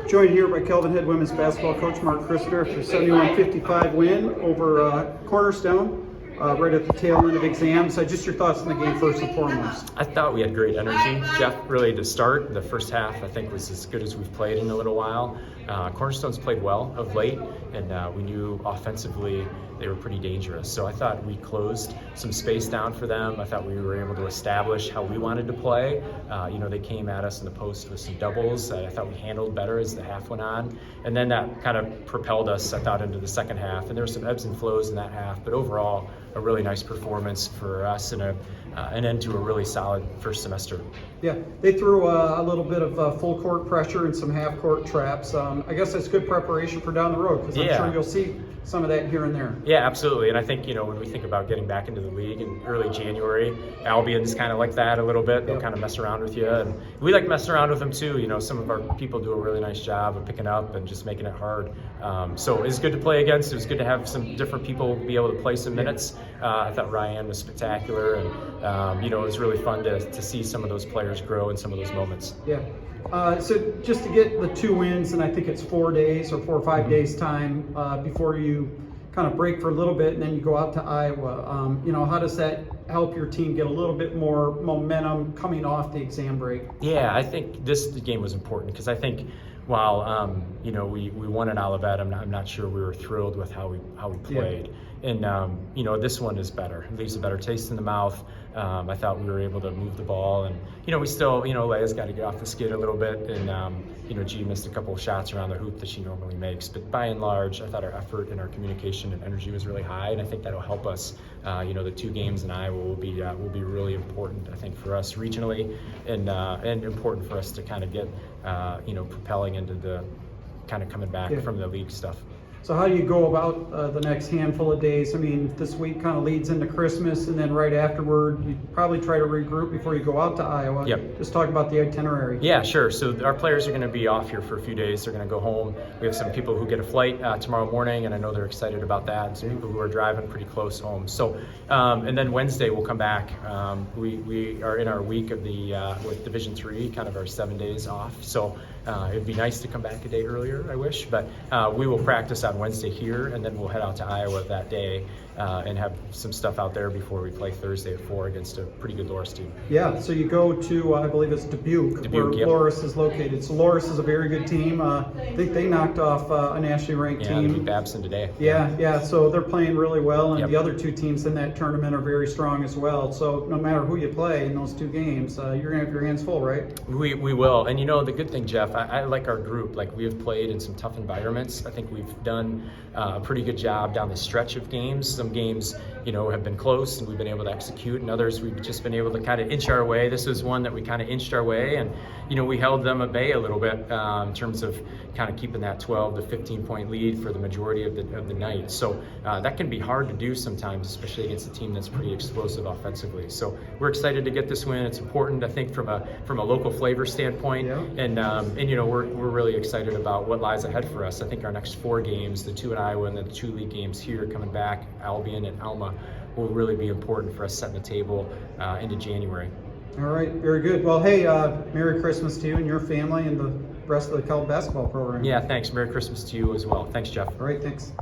Joined here by Kelvin Head women's basketball coach Mark Christner for 71-55 win over Cornerstone right at the tail end of exams. Just your thoughts on the game first and foremost. I thought we had great energy. Jeff, really to start, the first half I think was as good as we've played in a little while. Cornerstone's played well of late, and we knew offensively they were pretty dangerous. So I thought we closed some space down for them. I thought we were able to establish how we wanted to play. They came at us in the post with some doubles. I thought we handled better as the half went on. And then that kind of propelled us, I thought, into the second half. And there were some ebbs and flows in that half, but overall, a really nice performance for us and an end to a really solid first semester. Yeah, they threw a little bit of full court pressure and some half court traps. I guess that's good preparation for down the road, because I'm sure you'll see some of that here and there. Yeah, absolutely. And I think, when we think about getting back into the league in early January, Albion's kind of like that a little bit. They'll kind of mess around with you. And we like messing around with them too. Some of our people do a really nice job of picking up and just making it hard. So it's good to play against. It was good to have some different people be able to play some minutes. I thought Ryan was spectacular. And, it was really fun to see some of those players grow in some of those moments. Yeah. So just to get the 2 wins, and I think it's 4 days or 4 or 5 days time before you kind of break for a little bit and then you go out to Iowa. How does that help your team get a little bit more momentum coming off the exam break? Yeah, I think this game was important because I think while we won at Olivet, I'm not sure we were thrilled with how we played. And this one is better. It leaves a better taste in the mouth. I thought we were able to move the ball, and we still, Leia's got to get off the skid a little bit, and G missed a couple of shots around the hoop that she normally makes. But by and large, I thought our effort and our communication and energy was really high, and I think that'll help us. The 2 games in Iowa will be really important, I think, for us regionally, and important for us to kind of get propelling into the kind of coming back from the league stuff. So how do you go about the next handful of days? I mean, this week kind of leads into Christmas, and then right afterward, you probably try to regroup before you go out to Iowa. Yep. Just talk about the itinerary. Yeah, sure. So our players are going to be off here for a few days. They're going to go home. We have some people who get a flight tomorrow morning, and I know they're excited about that. And some people who are driving pretty close home. So, and then Wednesday we'll come back. We are in our week of with Division III, kind of our 7 days off. So it'd be nice to come back a day earlier, I wish, but we will practice on Wednesday here, and then we'll head out to Iowa that day and have some stuff out there before we play Thursday at 4 against a pretty good Loris team. Yeah, so you go to, I believe it's Dubuque where Loris is located. So Loris is a very good team. I think they knocked off a nationally ranked team. Yeah, they beat Babson today. Yeah, so they're playing really well, and the other 2 teams in that tournament are very strong as well. So no matter who you play in those 2 games, you're going to have your hands full, right? We will. And the good thing, Jeff, I like our group. Like, we have played in some tough environments. I think we've done a pretty good job down the stretch of games. Some games, have been close and we've been able to execute, and others we've just been able to kind of inch our way. This was one that we kind of inched our way, and we held them at bay a little bit in terms of kind of keeping that 12 to 15 point lead for the majority of the night. So that can be hard to do sometimes, especially against a team that's pretty explosive offensively. So we're excited to get this win. It's important, I think, from a local flavor standpoint, and we're really excited about what lies ahead for us. I think our next 4 games, the 2 in Iowa and then the 2 league games here coming back, Albion and Alma, will really be important for us setting the table into January. All right, very good. Well, hey, Merry Christmas to you and your family and the rest of the Kelvin basketball program. Yeah, thanks. Merry Christmas to you as well. Thanks, Jeff. All right, thanks.